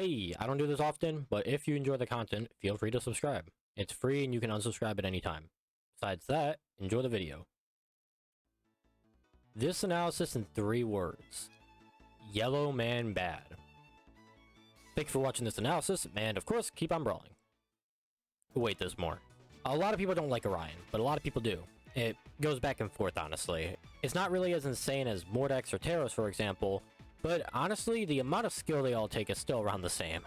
Hey, I don't do this often, but if you enjoy the content, feel free to subscribe. It's free and you can unsubscribe at any time. Besides that, enjoy the video. This analysis in 3 words. Yellow man bad. Thanks for watching this analysis, and of course, keep on brawling. Wait, there's more. A lot of people don't like Orion, but a lot of people do. It goes back and forth, honestly. It's not really as insane as Mordex or Taros, for example, but honestly, the amount of skill they all take is still around the same.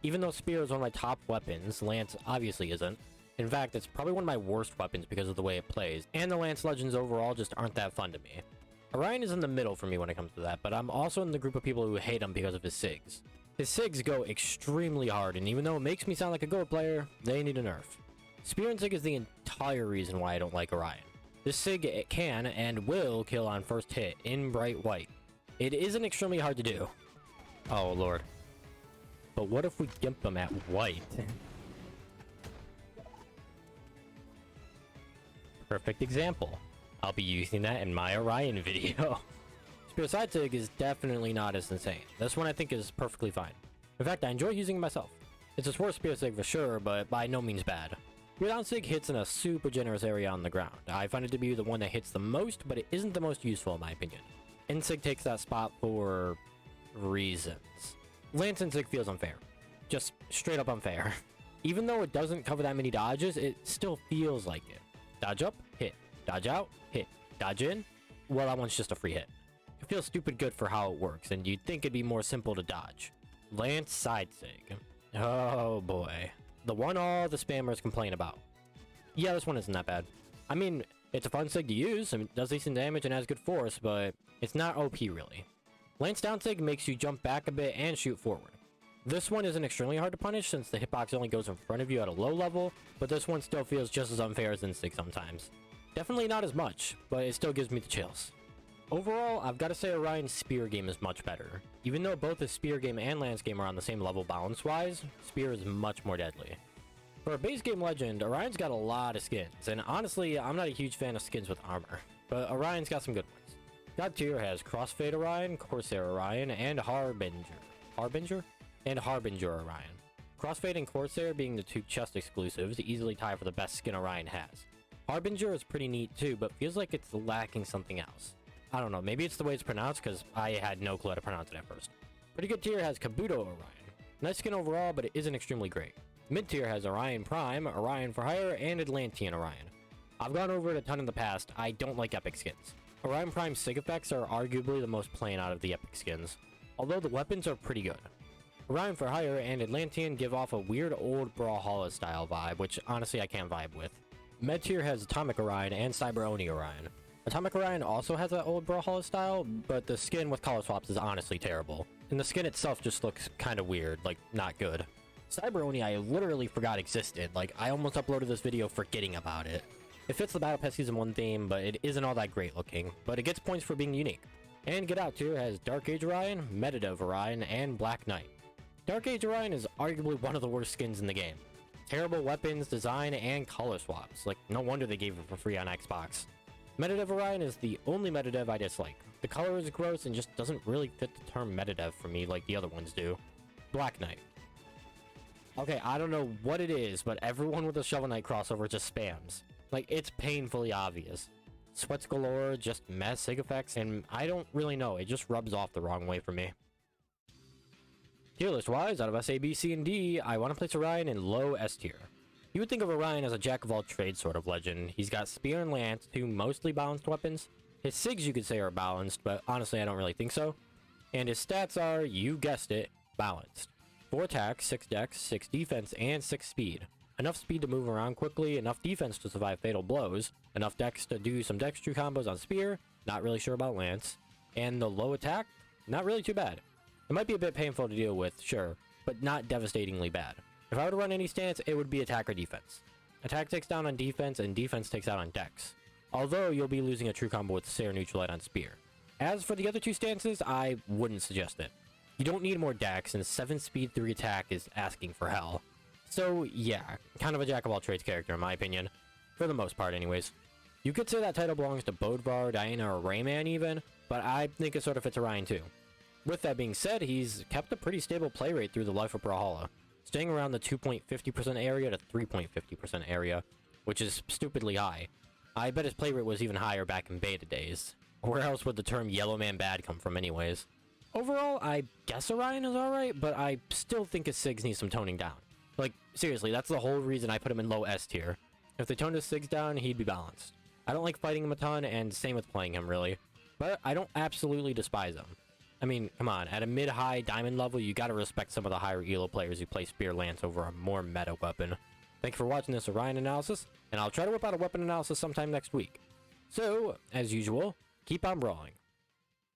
Even though Spear is one of my top weapons, Lance obviously isn't. In fact, it's probably one of my worst weapons because of the way it plays, and the Lance Legends overall just aren't that fun to me. Orion is in the middle for me when it comes to that, but I'm also in the group of people who hate him because of his SIGs. His SIGs go extremely hard, and even though it makes me sound like a GOAT player, they need a nerf. Spear and SIG is the entire reason why I don't like Orion. This SIG it can and will kill on first hit in bright white. It isn't extremely hard to do. Oh lord. But what if we gimp them at white? Perfect example. I'll be using that in my Orion video. Spear side SIG is definitely not as insane. This one I think is perfectly fine. In fact, I enjoy using it myself. It's a worse Spear SIG for sure, but by no means bad. Spear down SIG hits in a super generous area on the ground. I find it to be the one that hits the most, but it isn't the most useful in my opinion. N-SIG takes that spot for reasons. Lance N-SIG feels unfair. Just straight up unfair. Even though it doesn't cover that many dodges, it still feels like it. Dodge up, hit. Dodge out, hit. Dodge in, well, that one's just a free hit. It feels stupid good for how it works, and you'd think it'd be more simple to dodge. Lance side SIG. Oh boy. The one all the spammers complain about. Yeah, this one isn't that bad. I mean, it's a fun SIG to use, and it does decent damage and has good force, but it's not OP really. Lance down SIG makes you jump back a bit and shoot forward. This one isn't extremely hard to punish since the hitbox only goes in front of you at a low level, but this one still feels just as unfair as N-SIG sometimes. Definitely not as much, but it still gives me the chills. Overall, I've got to say Orion's Spear game is much better. Even though both his Spear game and Lance game are on the same level balance-wise, Spear is much more deadly. For a base game legend, Orion's got a lot of skins, and honestly, I'm not a huge fan of skins with armor, but Orion's got some good ones. God tier has Crossfade Orion, Corsair Orion, and Harbinger Orion. Crossfade and Corsair being the 2 chest exclusives easily tie for the best skin Orion has. Harbinger is pretty neat too, but feels like it's lacking something else. I don't know, maybe it's the way it's pronounced because I had no clue how to pronounce it at first. Pretty good tier has Kabuto Orion. Nice skin overall, but it isn't extremely great. Mid tier has Orion Prime, Orion for Hire, and Atlantean Orion. I've gone over it a ton in the past, I don't like epic skins. Orion Prime SIG effects are arguably the most plain out of the epic skins, although the weapons are pretty good. Orion for Hire and Atlantean give off a weird old Brawlhalla style vibe, which honestly I can't vibe with. Med tier has Atomic Orion and Cyber Oni Orion. Atomic Orion also has that old Brawlhalla style, but the skin with color swaps is honestly terrible. And the skin itself just looks kind of weird, like not good. Cyber Oni I literally forgot existed, like I almost uploaded this video forgetting about it. It fits the Battle Pass Season 1 theme, but it isn't all that great looking, but it gets points for being unique. And Get Out tier has Dark Age Orion, Meditative Orion, and Black Knight. Dark Age Orion is arguably one of the worst skins in the game. Terrible weapons, design, and color swaps, like no wonder they gave it for free on Xbox. Meditative Orion is the only Meditative I dislike. The color is gross and just doesn't really fit the term Meditative for me like the other ones do. Black Knight. Okay, I don't know what it is, but everyone with a Shovel Knight crossover just spams. Like, it's painfully obvious. Sweats galore, just mess SIG effects, and I don't really know, it just rubs off the wrong way for me. Tier list wise, out of S, A, B, C, and D, I want to place Orion in low S tier. You would think of Orion as a jack of all trades sort of legend. He's got Spear and Lance, 2 mostly balanced weapons. His SIGs you could say are balanced, but honestly I don't really think so. And his stats are, you guessed it, balanced. 4 attack, 6 dex, 6 defense, and 6 speed. Enough speed to move around quickly, enough defense to survive fatal blows, enough dex to do some dex true combos on Spear, not really sure about Lance. And the low attack, not really too bad. It might be a bit painful to deal with, sure, but not devastatingly bad. If I were to run any stance, it would be attack or defense. Attack takes down on defense, and defense takes out on dex. Although, you'll be losing a true combo with Sair Neutralite on Spear. As for the other 2 stances, I wouldn't suggest it. You don't need more dex, and 7 speed 3 attack is asking for hell. So yeah, kind of a jack of all trades character in my opinion. For the most part anyways. You could say that title belongs to Bodvar, Diana, or Rayman even, but I think it sort of fits Orion too. With that being said, he's kept a pretty stable play rate through the life of Brawlhalla, staying around the 2.50% area to 3.50% area, which is stupidly high. I bet his play rate was even higher back in beta days. Where else would the term Yellow Man Bad come from anyways? Overall, I guess Orion is alright, but I still think his Sigs need some toning down. Like, seriously, that's the whole reason I put him in low S tier. If they toned his Sigs down, he'd be balanced. I don't like fighting him a ton, and same with playing him, really. But I don't absolutely despise him. I mean, come on, at a mid-high diamond level, you gotta respect some of the higher elo players who play Spear Lance over a more meta weapon. Thank you for watching this Orion analysis, and I'll try to whip out a weapon analysis sometime next week. So, as usual, keep on brawling.